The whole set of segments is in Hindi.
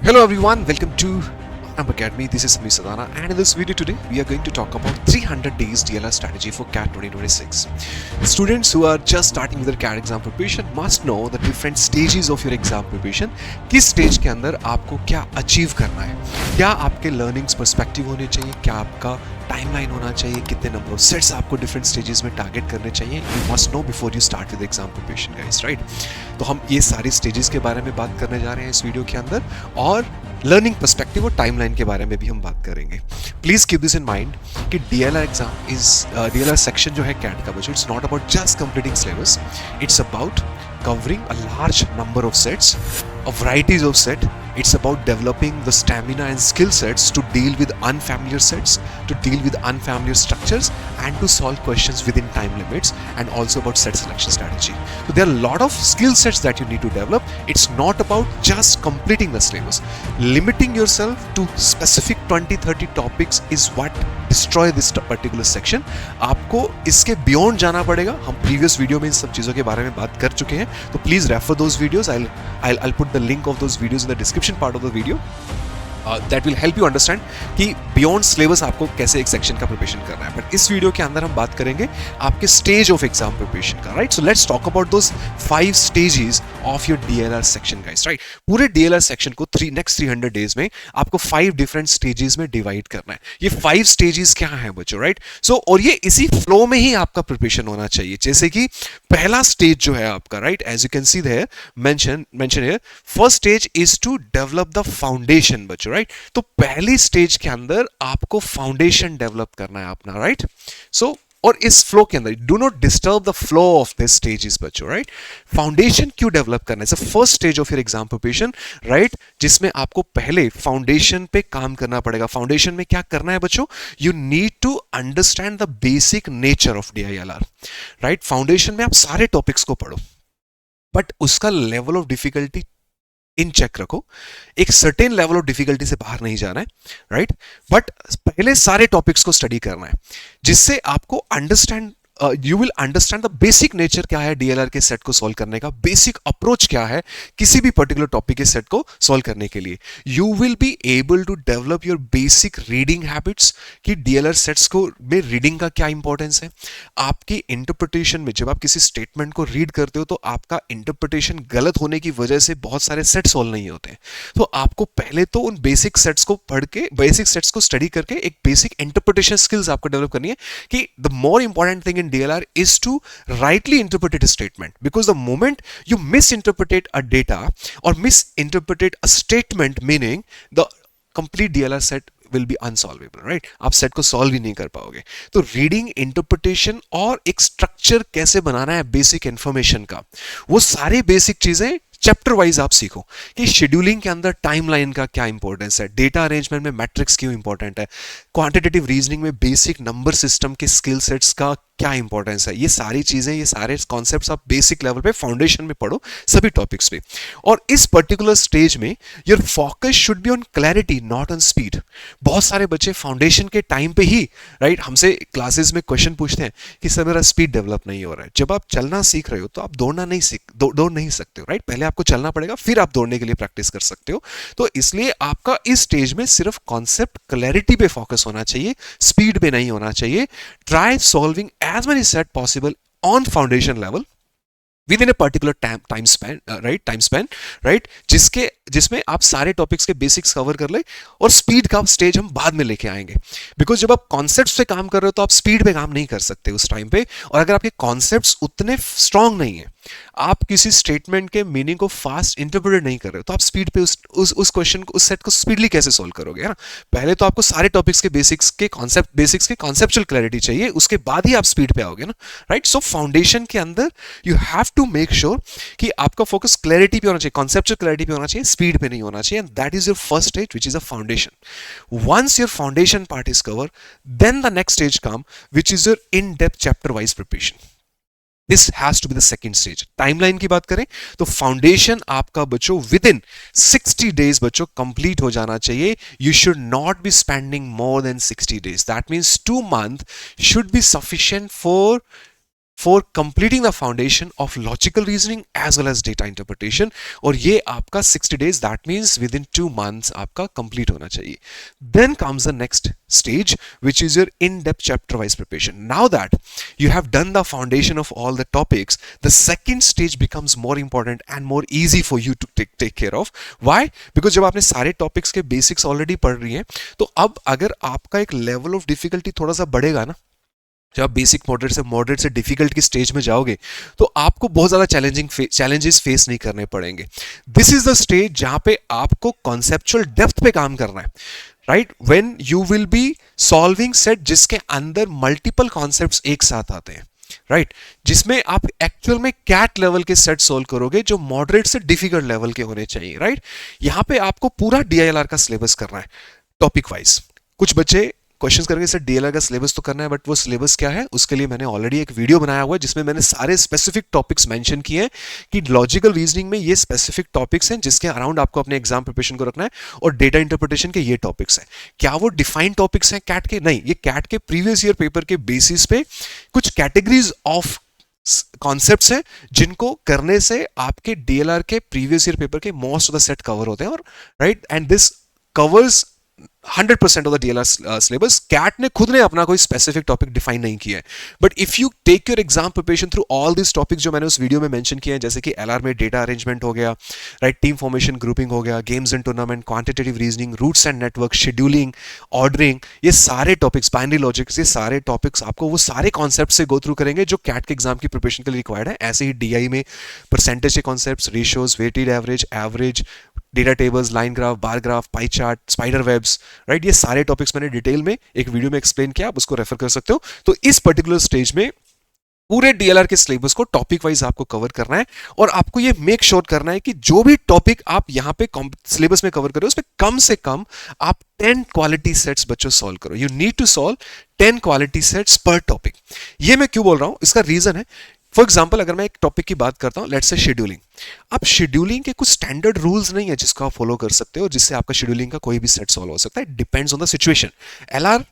Hello everyone, welcome to Amp Academy. This is Samir Sadana, and in this video today we are going to talk about 300 days DLR strategy for CAT 2026. Students who are just starting with their CAT exam preparation must know the different stages of your exam preparation. किस स्टेज के अंदर आपको क्या अचीव करना है, क्या आपके लर्निंग्स पर्सपेक्टिव होने चाहिए, क्या आपका टाइमलाइन होना चाहिए, कितने नंबर ऑफ सेट्स आपको डिफरेंट स्टेजेस में टारगेट करने चाहिए. You must know before you start with exam preparation guys, right. तो हम ये सारी स्टेजेस के बारे में बात करने जा रहे हैं इस वीडियो के अंदर, और लर्निंग पर्सपेक्टिव और टाइमलाइन के बारे में भी हम बात करेंगे. Please keep this in mind कि डीएलआर एग्जाम डीएलआर सेक्शन जो है कैट का बच्चों, it's not about just completing syllabus, it's about covering a large number of sets, a varieties of set. It's about developing the stamina and skill sets to deal with unfamiliar sets, to deal with unfamiliar structures, and to solve questions within time limits, and also about set selection strategy. So there are a lot of skill sets that you need to develop. It's not about just completing the syllabus. Limiting yourself to specific 20-30 topics is what destroy this particular section. आपको इसके beyond जाना पड़ेगा. हम previous video में इन सब चीज़ों के बारे में बात कर चुके हैं, तो please refer those videos. I'll put the link of those videos in the description part of the video. That will help you understand कि बियॉन्ड सिलेबस आपको कैसे एक सेक्शन का प्रिपरेशन करना है. बट इस वीडियो के अंदर हम बात करेंगे आपके स्टेज ऑफ एग्जाम प्रिपरेशन का, right. So let's talk about those 5 stages of your DLR section guys, right. पूरे डीएलआर सेक्शन को नेक्स्ट 300 डेज में आपको 5 डिफरेंट स्टेजेस में डिवाइड करना है. ये 5 स्टेजेस क्या हैं बच्चों, राइट. सो और ये इसी फ्लो में ही आपका प्रिपरेशन होना चाहिए. जैसे कि पहला स्टेज जो है आपका, right, as you can see there mention here, first stage is to develop the foundation बच्चों, राइट. तो पहली स्टेज के अंदर आपको फाउंडेशन डेवलप करना है अपना, राइट. सो और इस फ्लो के अंदर do not disturb the flow of this stages बच्चों, राइट. फाउंडेशन क्यों डेवलप करना है? First stage of your exam preparation, right, जिसमें आपको पहले फाउंडेशन पे काम करना पड़ेगा. फाउंडेशन में क्या करना है बच्चों? You need to understand the basic nature of DILR, right. Foundation में आप सारे टॉपिक्स को पढ़ो, बट उसका level of difficulty in check रखो. एक सर्टेन लेवल ऑफ डिफिकल्टी से बाहर नहीं जाना है, राइट. बट पहले सारे टॉपिक्स को स्टडी करना है, जिससे आपको understand you will understand the basic nature क्या है डीएलआर के सेट को सॉल्व करने का, बेसिक अप्रोच क्या है किसी भी पर्टिकुलर टॉपिक के सेट को सॉल्व करने के लिए. You will be able to develop your basic reading habits कि डीएलआर सेट्स को में रीडिंग का क्या इंपॉर्टेंस है. आपकी इंटरप्रिटेशन में जब आप किसी स्टेटमेंट को रीड करते हो तो आपका इंटरप्रिटेशन गलत होने की वजह से बहुत सारे सेट सॉल्व नहीं होते. तो आपको पहले तो उन बेसिक सेट्स को पढ़ के, बेसिक सेट्स को स्टडी करके एक बेसिक इंटरप्रिटेशन स्किल्स आपको डेवलप करनी है. कि the more important thing DLR is to rightly interpret a statement, because the moment you misinterpret a data or misinterpret a statement, meaning the complete DLR set will be unsolvable, right. आप सेट को सॉल्व ही नहीं कर पाओगे. तो रीडिंग, इंटरप्रिटेशन और एक स्ट्रक्चर कैसे बनाना है बेसिक इंफॉर्मेशन का, वो सारी बेसिक चीजें चैप्टर वाइज आप सीखो. कि शेड्यूलिंग के अंदर टाइमलाइन का क्या इंपॉर्टेंस है, डेटा अरेंजमेंट में मैट्रिक्स क्यों इंपॉर्टेंट है, क्वांटिटेटिव रीजनिंग में बेसिक नंबर सिस्टम के स्किल सेट्स का क्या इंपॉर्टेंस है. ये सारी चीजें, ये सारे कॉन्सेप्ट्स आप बेसिक लेवल पे फाउंडेशन में पढ़ो, सभी टॉपिक्स पे. और इस पर्टिकुलर स्टेज में your focus should be on clarity, not on speed. बहुत सारे बच्चे फाउंडेशन के टाइम पे ही, राइट, हमसे क्लासेस में क्वेश्चन पूछते हैं कि सर मेरा स्पीड डेवलप नहीं हो रहा है. जब आप चलना सीख रहे हो तो आप दौड़ नहीं सकते हो, राइट. पहले आपको चलना पड़ेगा, फिर आप दौड़ने के लिए प्रैक्टिस कर सकते हो. तो इसलिए आपका इस स्टेज में सिर्फ कॉन्सेप्ट क्लैरिटी पे फोकस होना चाहिए, स्पीड पे नहीं होना चाहिए. Try solving as many set possible on foundation level within a particular time span, right, जिसमें आप सारे टॉपिक्स के बेसिक्स कवर कर ले, और स्पीड का स्टेज हम बाद में लेके आएंगे. बिकॉज जब आप कॉन्सेप्ट्स पे काम कर रहे हो तो आप स्पीड पे काम नहीं कर सकते उस टाइम पे. और अगर आपके कॉन्सेप्ट्स उतने स्ट्रांग नहीं है, आप किसी स्टेटमेंट के मीनिंग को फास्ट इंटरप्रेट नहीं कर रहे हो, तो आप स्पीड पे उस क्वेश्चन को, उस सेट को स्पीडली कैसे सोल्व करोगे, है ना. पहले तो आपको सारे टॉपिक्स के बेसिक्स के कॉन्सेप्चुअल क्लैरिटी चाहिए, उसके बाद ही आप स्पीड पे आओगे ना, राइट. सो फाउंडेशन के अंदर you have to make sure कि आपका फोकस क्लैरिटी पे होना चाहिए, कॉन्सेप्चुअल क्लैरिटी पे होना चाहिए, स्पीड पे नहीं होना चाहिए. And that is your first stage, which is a foundation. Once your foundation part is cover, then the next stage come, which is your in depth chapter wise preparation. This has to be the second stage. Timeline की बात करें तो फाउंडेशन आपका बच्चों विद इन 60 डेज बच्चों कंप्लीट हो जाना चाहिए. You should not be spending more than 60 days. That means 2 months should be sufficient for for completing the foundation of logical reasoning as well as data interpretation, और ये आपका 60 days, that means within 2 months आपका कंप्लीट होना चाहिए. Then comes the next stage, which is your in-depth chapter-wise preparation. Now that you have done the foundation of all the topics, the second stage becomes more important and more easy for you to take care of. Why? Because जब आपने सारे topics के basics already पढ़ रही हैं, तो अब अगर आपका एक level of difficulty थोड़ा सा बढ़ेगा ना, जब आप बेसिक मॉडरेट से डिफिकल्ट की स्टेज में जाओगे, तो आपको बहुत ज्यादा चैलेंजेस फेस नहीं करने पड़ेंगे. दिस इज द स्टेज जहां पे आपको कॉन्सेप्चुअल डेप्थ पे काम करना है, right, when you will be solving set जिसके अंदर मल्टीपल कॉन्सेप्ट्स एक साथ आते हैं, राइट, जिसमें आप एक्चुअल में कैट लेवल के सेट सोल्व करोगे जो मॉडरेट से डिफिकल्ट लेवल के होने चाहिए, राइट. यहां पे आपको पूरा डीआईएलआर का सिलेबस करना है टॉपिक वाइज. कुछ बच्चे क्वेश्चंस करेंगे सर डीएलआर का सिलेबस तो करना है, बट वो सिलेबस क्या है, उसके लिए मैंने ऑलरेडी एक वीडियो बनाया हुआ है जिसमें मैंने सारे स्पेसिफिक टॉपिक्स मेंशन किए हैं कि लॉजिकल रीजनिंग में ये स्पेसिफिक टॉपिक्स हैं जिसके अराउंड आपको अपने एग्जाम प्रिपरेशन को रखना है, और डेटा इंटरप्रिटेशन के ये टॉपिक्स हैं. क्या वो डिफाइंड टॉपिक्स हैं कैट के? नहीं, ये कैट के प्रीवियस ईयर पेपर के बेसिस पे कुछ कैटेगरीज ऑफ कॉन्सेप्ट्स हैं जिनको करने से आपके डीएलआर के प्रीवियस ईयर पेपर के most of the set cover होते हैं, और right, and this covers 100% of the DLR syllabus. CAT ने खुद ने अपना कोई स्पेसिफिक टॉपिक डिफाइन नहीं किया है, but if you take your exam preparation through all this topics जो मैंने उस वीडियो में मेंशन किए हैं, जैसे कि एलआर में डेटा अरेंजमेंट हो गया, राइट, टीम फॉर्मेशन, ग्रुपिंग हो गया, games and tournament, quantitative reasoning, routes and network, scheduling, ordering, ये सारे टॉपिक्स, बाइनरी लॉजिक्स, ये सारे टॉपिक्स आपको वो सारे कॉन्सेप्ट से गो थ्रू करेंगे जो कैट के एग्जाम की प्रिपरेशन के लिए रिक्वायर्ड है. ऐसे ही डीआई में परसेंटेज के concepts, ratios, weighted average, average, data tables, line graph, bar graph, pie chart, spider webs, right, ये सारे टॉपिक्स मैंने डिटेल में एक वीडियो में एक्सप्लेन किया, आप उसको रेफर कर सकते हो. तो इस पर्टिकुलर स्टेज में पूरे डीएलआर के सिलेबस को टॉपिक वाइज आपको कवर करना है, और आपको ये मेक श्योर करना है कि जो भी टॉपिक आप यहां पे सिलेबस में कवर करो उसमें कम से कम आप 10 क्वालिटी सेट्स बच्चों सॉल्व करो. You need to solve 10 quality sets पर टॉपिक. ये मैं क्यों बोल रहा हूं, इसका रीजन है, फॉर एग्जाम्पल अगर मैं एक टॉपिक की बात करता हूं, लेट्स से शेड्यूलिंग. अब शेड्यूलिंग के कुछ स्टैंडर्ड रूल्स नहीं है जिसको आप फॉलो कर सकते हो जिससे आपका शेड्यूलिंग का कोई भी सेट सॉल्व हो सकता है. Depends on the situation. LR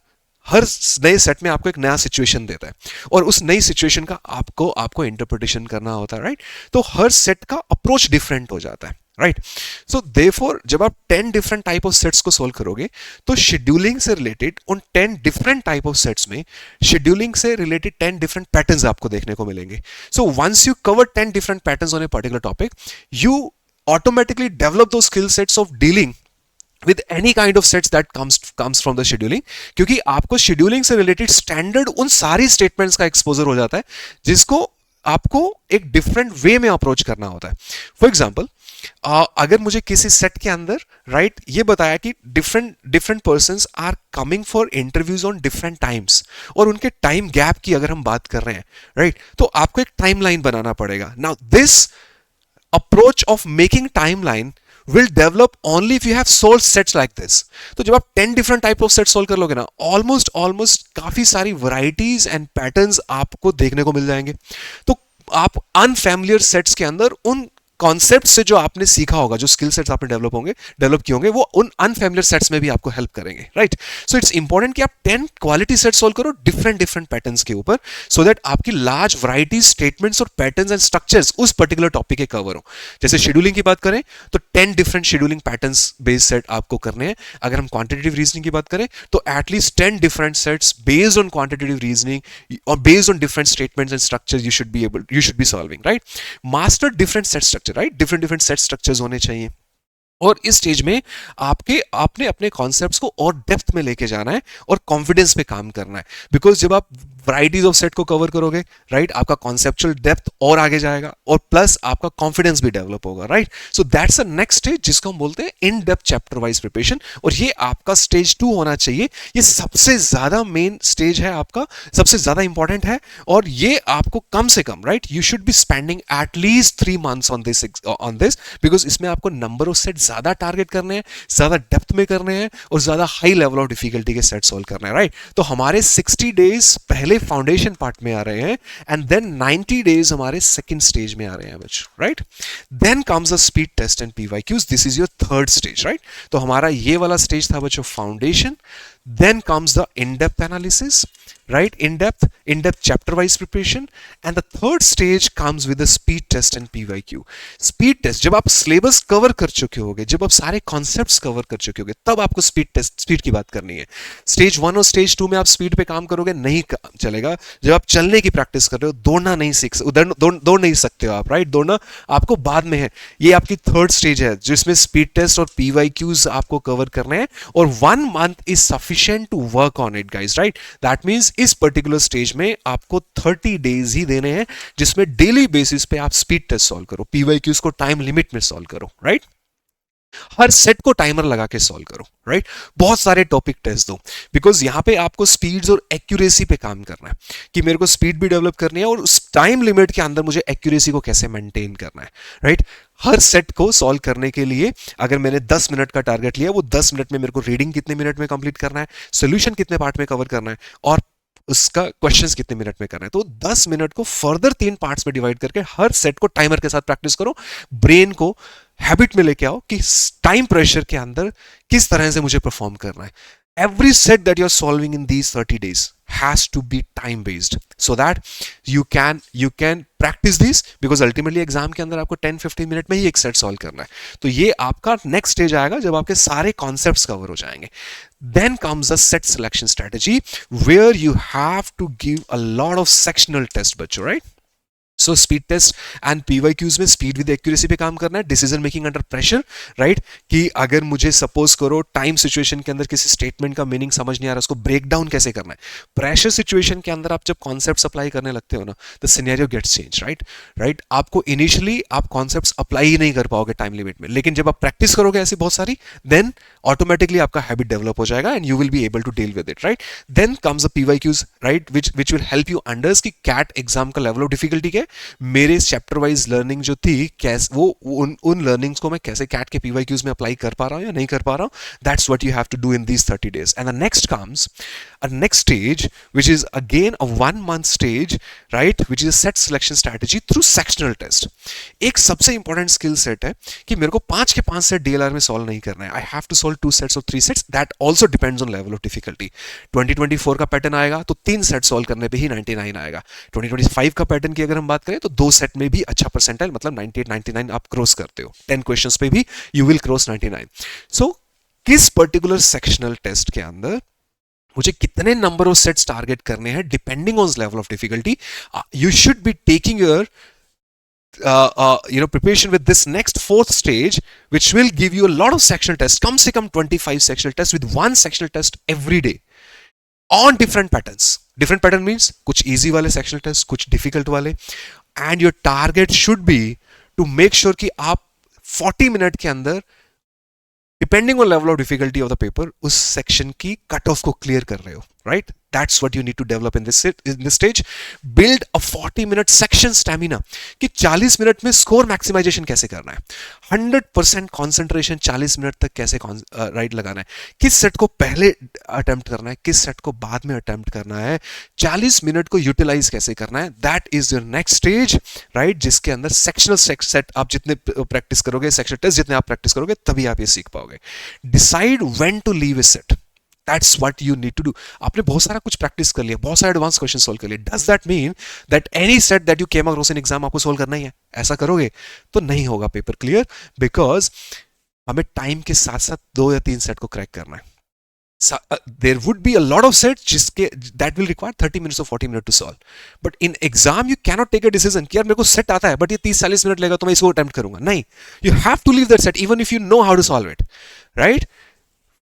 हर नए सेट में आपको एक नया सिचुएशन देता है, और उस नई सिचुएशन का आपको इंटरप्रिटेशन करना होता है, राइट. तो हर सेट का अप्रोच डिफरेंट हो जाता है, राइट. सो देयरफॉर जब आप 10 डिफरेंट टाइप ऑफ सेट्स को सोल्व करोगे, तो शेड्यूलिंग से रिलेटेड उन 10 डिफरेंट टाइप ऑफ सेट्स में शेड्यूलिंग से रिलेटेड 10 डिफरेंट पैटर्न्स आपको देखने को मिलेंगे. So once you cover 10 different patterns on a particular topic, you automatically develop those skill sets of dealing with any kind of sets that comes from the scheduling, क्योंकि आपको शेड्यूलिंग से रिलेटेड स्टैंडर्ड उन सारी स्टेटमेंट्स का एक्सपोजर हो जाता है जिसको आपको एक डिफरेंट वे में अप्रोच करना होता है. फॉर एग्जाम्पल अगर मुझे किसी सेट के अंदर राइट ये बताया कि different persons are coming for interviews on different times, और उनके टाइम गैप की अगर हम बात कर रहे हैं, राइट, तो आपको एक टाइमलाइन बनाना पड़ेगा. Now this approach of making timeline will develop only if you have solved sets like this. तो जब आप 10 different type of sets solve कर लोगे ना, almost काफी सारी varieties and patterns आपको देखने को मिल जाएंगे. तो आप unfamiliar sets के अंदर उन कॉन्सेप्ट से जो आपने सीखा होगा, जो स्किल सेट्स आपने डेवलप किए होंगे, वो उन अनफेमिलियर सेट्स में भी आपको हेल्प करेंगे, राइट. सो इट्स इंपॉर्टेंट कि आप 10 क्वालिटी सेट सोल्व करो डिफरेंट पैटर्न्स के ऊपर, सो दैट आपकी लार्ज वैरायटी स्टेटमेंट्स और पैटर्न्स एंड स्ट्रक्चर्स उस पर्टिकुलर टॉपिक के कवर हो. जैसे शेड्यूलिंग की बात करें तो 10 different scheduling patterns based set आपको करने हैं. अगर हम क्वांटिटेटिव रीजनिंग की बात करें तो at least 10 different sets based on quantitative reasoning और based on different statements and structures you should be solving, right. Master different set structure, right, different set structures होने चाहिए. और इस स्टेज में आपने अपने कॉन्सेप्ट्स को और डेप्थ में लेके जाना है और कॉन्फिडेंस पे काम करना है, बिकॉज जब आप वैराइटीज ऑफ सेट को कवर करोगे, राइट, आपका कॉन्सेप्चुअल डेप्थ और आगे जाएगा और प्लस आपका कॉन्फिडेंस भी डेवलप होगा, right. So that's the next stage जिसको हम बोलते हैं इन डेप्थ चैप्टर वाइज प्रिपरेशन, और ये आपका स्टेज 2 होना चाहिए. ये सबसे ज्यादा मेन स्टेज है आपका, सबसे ज्यादा इंपॉर्टेंट है, और ये आपको कम से कम, right, you should be spending at least 3 months on this because इसमें आपको नंबर ऑफ सेट ज्यादा टारगेट करने हैं, ज्यादा डेप्थ में करने हैं, और ज्यादा हाई लेवल ऑफ डिफिकल्टी के सेट सॉल्व करने हैं, राइट. तो हमारे 60 डेज पहले फाउंडेशन पार्ट में आ रहे हैं, एंड देन 90 डेज हमारे सेकंड स्टेज में आ रहे हैं बच्चों, right. Then comes the speed test and PYQs. This is your third stage, right. तो हमारा ये वाला स्टेज था बच्चों foundation. Then comes the in-depth analysis, right? In-depth chapter wise preparation. And the third stage comes with the speed test and PYQ. Speed test, जब आप syllabus cover कर चुके होगे, जब आप सारे concepts cover कर चुके होगे, तब आपको speed test, speed की बात करनी है. Stage 1 और Stage 2 में आप speed पे काम करोगे, नहीं चलेगा. जब आप चलने की practice कर रहे हो, दौड़ना नहीं दौड़ नहीं सकते हो आप, right? दौड़ना आपको बाद में है. ये आपकी थर्ड स्टेज है जिसमें स्पीड टेस्ट और PYQs आपको कवर करने हैं, और 1 month is sufficient to work on it guys, right? That means इस पर्टिकुलर स्टेज में आपको 30 डेज ही देने हैं जिसमें डेली बेसिस पे आप स्पीड टेस्ट सॉल्व करो, PYQs को टाइम लिमिट में सॉल्व करो, राइट? हर सेट को टाइमर लगा के सॉल्व करो, राइट? बहुत सारे टॉपिक टेस्ट दो, बिकॉज यहां पे आपको स्पीड्स और एक्यूरेसी पे काम करना है कि मेरे को स्पीड भी डेवलप करनी है और उस टाइम लिमिट के अंदर मुझे एक्यूरेसी को कैसे मेंटेन करना है, राइट? हर सेट को सॉल्व करने के लिए अगर मैंने 10 मिनट का टारगेट लिया, वो 10 मिनट में मेरे को रीडिंग कितने मिनट में कंप्लीट करना है, सोल्यूशन कितने पार्ट में कवर करना है, और उसका क्वेश्चंस कितने मिनट में करना है. तो 10 मिनट को फर्दर 3 पार्ट्स में डिवाइड करके हर सेट को टाइमर के साथ प्रैक्टिस करो. ब्रेन को हैबिट में लेके आओ कि टाइम प्रेशर के अंदर किस तरह से मुझे परफॉर्म करना है. Every set that you're solving in these 30 days has to be time based so that you can practice this, because ultimately exam के अंदर आपको 10-15 मिनट में ही एक सेट सॉल्व करना है. तो ये आपका नेक्स्ट स्टेज आएगा जब आपके सारे कॉन्सेप्ट्स कवर हो जाएंगे. Then comes the set selection strategy where you have to give a lot of sectional test बच्चों, right? So speed test and PYQs में स्पीड विद एक्यूरेसी पे काम करना है, decision making under pressure, right? कि अगर मुझे सपोज करो टाइम सिचुएशन के अंदर किसी स्टेटमेंट का मीनिंग समझ नहीं आ रहा, उसको ब्रेक डाउन कैसे करना है. प्रेशर सिचुएशन के अंदर आप जब कॉन्सेप्ट्स अप्लाई करने लगते हो ना, the scenario gets change, right? आपको इनिशियली आप कॉन्सेप्ट्स अप्लाई ही नहीं कर पाओगे टाइम लिमिट में, लेकिन जब आप प्रैक्टिस करोगे ऐसी बहुत सारी, देन ऑटोमेटिकली आपका हैबिट डेवलप हो जाएगा and you will be able to deal with it, right? Then comes the PYQs, right, which will help you understand कि कैट एग्जाम का लेवल ऑफ डिफिकल्टी क्या है, मेरे चैप्टर वाइज लर्निंग जो थी कैसे वो उन लर्निंग्स को मैं कैसे कैट के PYQs में अप्लाई कर पा रहा हूं या नहीं कर पा रहा हूं. That's what you have to do in these 30 days. And the next comes a next stage which is again a 1 month stage, right, which is a set selection strategy through sectional test. एक सबसे इंपॉर्टेंट स्किल सेट है कि मेरे को 5 के 5 सेट DLR में सॉल्व नहीं करना है. I have to solve 2 sets और 3 sets. That also depends on level of difficulty. 2024 का पैटर्न आएगा तो 3 सेट सॉल्व करने पे ही 99 आएगा. 2025 का पैटर्न की अगर हम बात करें तो 2 सेट में भी अच्छा परसेंटाइल, मतलब 98 99 आप क्रॉस करते हो. 10 क्वेश्चंस पे भी यू विल क्रॉस 99. सो किस पर्टिकुलर सेक्शनल टेस्ट के अंदर मुझे कितने नंबर ऑफ सेट्स टारगेट करने हैं depending on level of difficulty, you should be taking your preparation with this next 4th stage, which will give you a lot of sectional tests. कम से कम 25 sectional tests with 1 sectional test every day on different patterns. Different pattern means कुछ easy वाले sectional tests, कुछ difficult वाले, and your target should be to make sure कि आप 40 मिनट के अंदर depending on level of difficulty of the paper उस सेक्शन की कट ऑफ को क्लियर कर रहे हो, right? That's what you need to develop in this stage. Build a 40-minute section stamina कि 40 मिनट में स्कोर मैक्सिमाइजेशन कैसे करना है, 100% कंसंट्रेशन 40 मिनट तक कैसे राइट लगाना है, किस सेट को पहले अटेम्प्ट करना है, किस सेट को बाद में अटेम्प्ट करना है, 40 मिनट को यूटिलाइज कैसे करना है. That is your next stage, right? जिसके अंदर सेक्शनल सेट आप जितने प्रैक्टिस करोगे, सेक्शनल टेस्ट जितने आप प्रैक्टिस करोगे, तभी आप ये सीख पाओगे. Decide when to leave a set. That's what you need to do. आपने बहुत सारा कुछ प्रैक्टिस कर लिया, बहुत सारे एडवांस क्वेश्चन सॉल्व कर लिए. Does that mean that any set that you came across in exam आपको सॉल्व करना ही है? ऐसा करोगे तो नहीं होगा पेपर क्लियर, बिकॉज हमें टाइम के साथ साथ 2 या 3 सेट को क्रैक करना है. There would be a lot of sets जिसके that will require 30 minutes or 40 minutes to solve. But in exam you cannot take a decision कि यार मेरे को सेट आता है बट ये 30-40 मिनट लगेगा तो मैं इसको अटेम्प्ट करूंगा. नहीं, you have to leave that set even if you know how to solve it, right?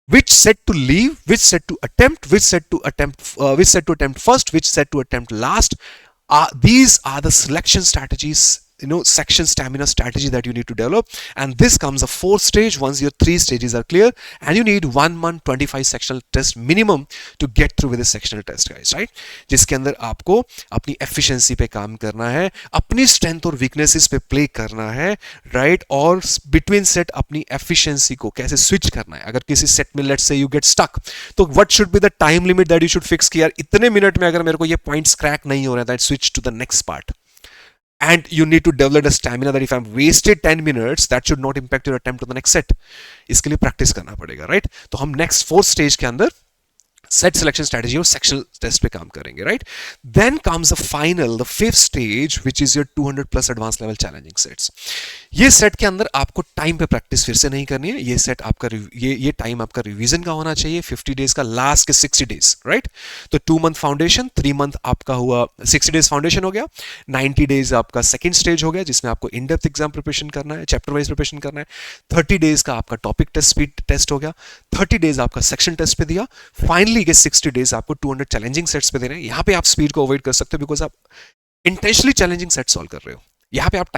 Which set to leave, which set to attempt, which set to attempt first, which set to attempt last. These are the selection strategies, section stamina strategy that you need to develop. And this comes the 4th stage once your 3 stages are clear, and you need 1 month 25 sectional test minimum to get through with the sectional test, guys, right? जिसके अंदर आपको अपनी efficiency पे काम करना है, अपनी strength और weaknesses पे play करना है, right? और between set अपनी efficiency को कैसे switch करना है. अगर किसी set में let's say you get stuck, तो what should be the time limit that you should fix कि यार इतने मिनट में अगर मेरे को ये points crack नहीं हो रहा है, that switch to the next part. And you need to develop a stamina that if I'm wasted 10 minutes, that should not impact your attempt to the next set. इसके लिए practice करना पड़ेगा, right? तो हम next 4th stage के अंदर सेट सिलेक्शन स्ट्रेटजी और सेक्शनल टेस्ट पे काम करेंगे, right? Then comes the final, the fifth stage, which is your 200 plus advance level challenging sets. ये सेट के अंदर आपको टाइम पे प्रैक्टिस फिर से नहीं करनी है। ये सेट आपका ये टाइम आपका रिवीजन का होना चाहिए, 50 डेज का, लास्ट के 60 डेज, राइट? तो 2 मंथ फाउंडेशन, 3 मंथ आपका हुआ, 60 डेज फाउंडेशन हो गया, 90 डेज आपका सेकंड स्टेज हो गया जिसमें आपको इन डेप्थ एग्जाम प्रिपरेशन करना है, चैप्टर वाइज प्रिपरेशन करना है। 30 डेज का आपका टॉपिक टेस्ट, स्पीड टेस्ट हो गया, 30 डेज आपका सेक्शन टेस्ट पे दिया, फाइनली के 60 डेज आपको 200 चैलेंजिंग सेट्स पे देने हैं। यहां पे आप स्पीड को अवॉइड कर सकते हो बिकॉज आप इंटेंशनली चैलेंजिंग सेट सॉल्व कर रहे हो। यहाँ पे आप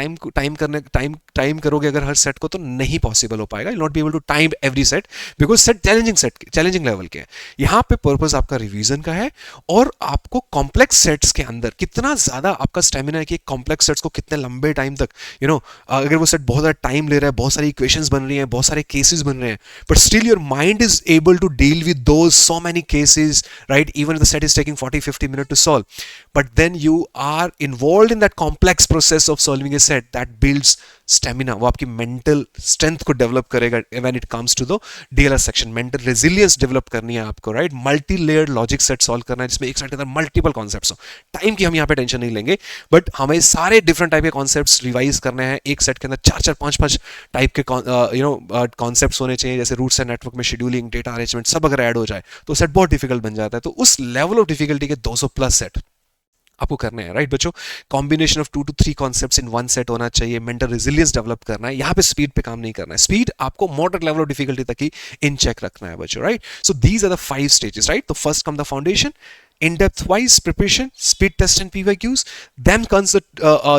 टाइम करोगे अगर हर सेट को तो नहीं पॉसिबल हो पाएगा। You not be able to time every set because challenging level के हैं। यहाँ पे पर्पस आपका रिवीजन का है और आपको कॉम्प्लेक्स सेट्स के अंदर कितना ज्यादा आपका स्टेमिना है कि कॉम्प्लेक्स सेट्स को कितने लंबे टाइम तक अगर वो सेट बहुत ज्यादा टाइम ले रहा है, बहुत सारी इक्वेशंस बन रही हैं, बहुत सारे केसेस बन रहे हैं, but still your mind is able to deal with those so many cases, right? Even the set is taking 40-50 minute to solve, but then you are involve in that complex process of solving a set that builds stamina। वो आपकी मेंटल स्ट्रेंथ को डेवलप करेगा when it comes to the DLR section. Mental resilience develop करनी है आपको, right? Multi layered logic set solve करना है जिसमें एक सेट के अंदर मल्टीपल कॉन्सेप्ट्स हो। टाइम की हम यहाँ पे टेंशन नहीं लेंगे, बट हमें सारे डिफरेंट टाइप के कॉन्सेप्ट्स रिवाइज करने हैं। एक सेट के अंदर 4-4, 5-5 टाइप के कॉन्सेप्ट्स होने चाहिए, जैसे रूट्स एंड नेटवर्क में शेड्यूलिंग, डेटा अरेंजमेंट, सब अगर ऐड हो जाए तो सेट बहुत डिफिकल्ट बन जाता है। तो उस लेवल ऑफ डिफिकल्टी के 200 प्लस सेट आपको करने हैं, राइट बच्चों? Combination of 2 to 3 concepts in one set होना चाहिए। मेंटल रेजिलियंस डेवलप करना है। यहाँ पे स्पीड पे काम नहीं करना है, स्पीड आपको मॉडरेट लेवल ऑफ डिफिकल्टी तक ही इन चेक रखना है बच्चों, right? So these are the 5 stages, right? तो first come the foundation, in-depth wise preparation, speed test and PYQs, then comes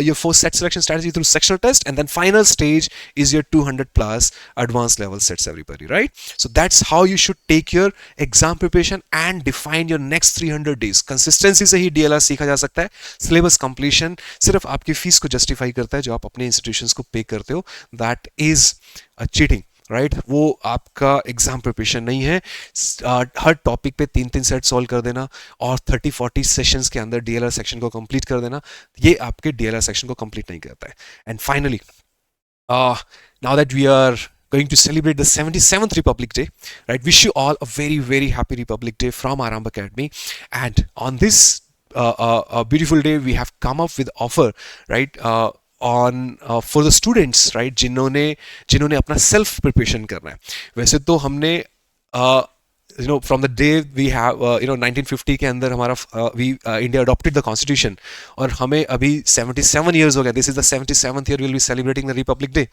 your first set selection strategy through sectional test, and then final stage is your 200 plus advanced level sets, everybody, right? So that's how you should take your exam preparation and define your next 300 days। consistency से ही DLR सीखा जा सकता है। syllabus completion सिर्फ आपकी फीस को justify करता है जो आप अपने institutions को पे करते हो, that is a cheating, right? वो आपका एग्जाम प्रिपरेशन नहीं है। हर टॉपिक पे 3-3 सेट सॉल्व कर देना और 30-40 सेशंस के अंदर DLR सेक्शन को कंप्लीट कर देना, ये आपके DLR सेक्शन को कंप्लीट नहीं करता है। And finally, now that we are going to celebrate the 77th Republic Day, right? Wish you all a very, very happy Republic Day from Arambh Academy. And on this beautiful day, we have come up with offer, right? On for the students, right? जिन्होंने अपना सेल्फ प्रिपरेशन करना है। वैसे तो हमने from the day we have 1950 के अंदर हमारा India adopted the constitution और हमें अभी 77 years हो गया। This is the 77th year we'll be celebrating the Republic Day।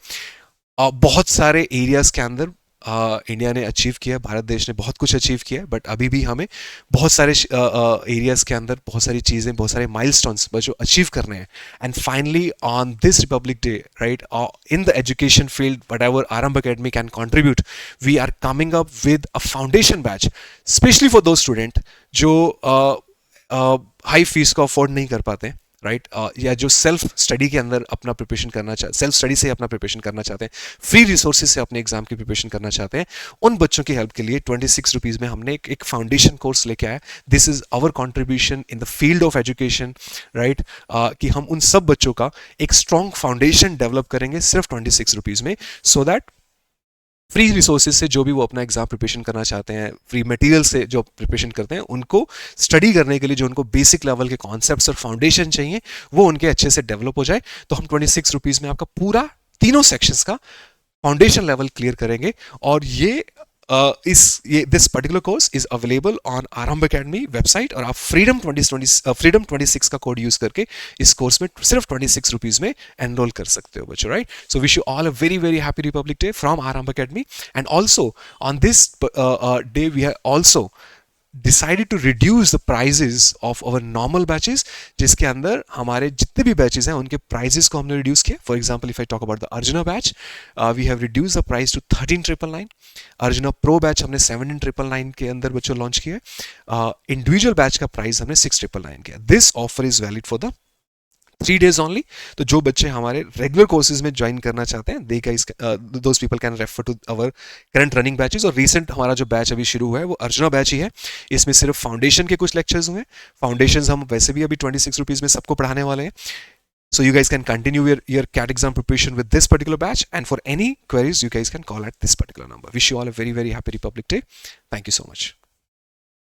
बहुत सारे एरियाज के अंदर इंडिया ने अचीव किया, भारत देश ने बहुत कुछ अचीव किया, बट अभी भी हमें बहुत सारे एरियाज के अंदर बहुत सारी चीज़ें, बहुत सारे माइलस्टोन्स जो अचीव करने हैं। And finally on this Republic Day, right, in the education field whatever Aarambh academy can contribute, we are coming up with a foundation batch specially for those student जो हाई फीस को अफोर्ड नहीं कर पाते, राइट? या जो सेल्फ स्टडी के अंदर अपना प्रिपरेशन करना चाहते, सेल्फ स्टडी से अपना प्रिपरेशन करना चाहते हैं, फ्री रिसोर्सेज से अपने एग्जाम की प्रिपरेशन करना चाहते हैं, उन बच्चों की हेल्प के लिए 26 रुपीज़ में हमने एक फाउंडेशन कोर्स लेके आया। This is our contribution in the field of education, right? कि हम उन सब बच्चों का एक स्ट्रॉन्ग फाउंडेशन डेवलप करेंगे सिर्फ 26 रुपीज़ में, सो दैट फ्री रिसोर्सेज से जो भी वो अपना एग्जाम प्रिपरेशन करना चाहते हैं, फ्री मटेरियल से जो प्रिपरेशन करते हैं, उनको स्टडी करने के लिए जो उनको बेसिक लेवल के कॉन्सेप्ट्स और फाउंडेशन चाहिए वो उनके अच्छे से डेवलप हो जाए। तो हम 26 रुपीज़ में आपका पूरा तीनों सेक्शंस का फाउंडेशन लेवल क्लियर करेंगे। और this particular course is available on आरंभ अकेडमी वेबसाइट, और आप फ्रीडम 26 का कोड यूज करके इस कोर्स में सिर्फ 26 रुपीज़ में एनरोल कर सकते हो बच्चों, right? So wish you all a very very happy Republic Day from Aarambh academy. And also on this day we have also decided to reduce the prices of our normal batches, जिसके अंदर हमारे जितने भी बैचेस हैं उनके प्राइजेस को हमने रिड्यूस किया। For example if I talk about the Arjuna batch, we have reduce the price to 13,999। Arjuna pro batch हमने 17,999 के अंदर बच्चों लॉन्च किया। इंडिविजुअल बैच का प्राइस हमने 6,999 किया। This offer is valid for the 3 days only। तो जो बच्चे हमारे रेगुलर कोर्सेज में ज्वाइन करना चाहते हैं, those people can refer to our current running batches. और रिसेंट हमारा जो बैच अभी शुरू हुआ है वो अर्जुना बैच ही है। इसमें सिर्फ फाउंडेशन के कुछ लेक्चर्स हुए हैं। फाउंडेशंस हम वैसे भी अभी 26 रुपीज़ में सबको पढ़ाने वाले हैं। So you guys can continue your CAT exam preparation with this particular batch, and for any queries you guys can call at this particular number. Wish you all a very very happy Republic Day. Thank you so much.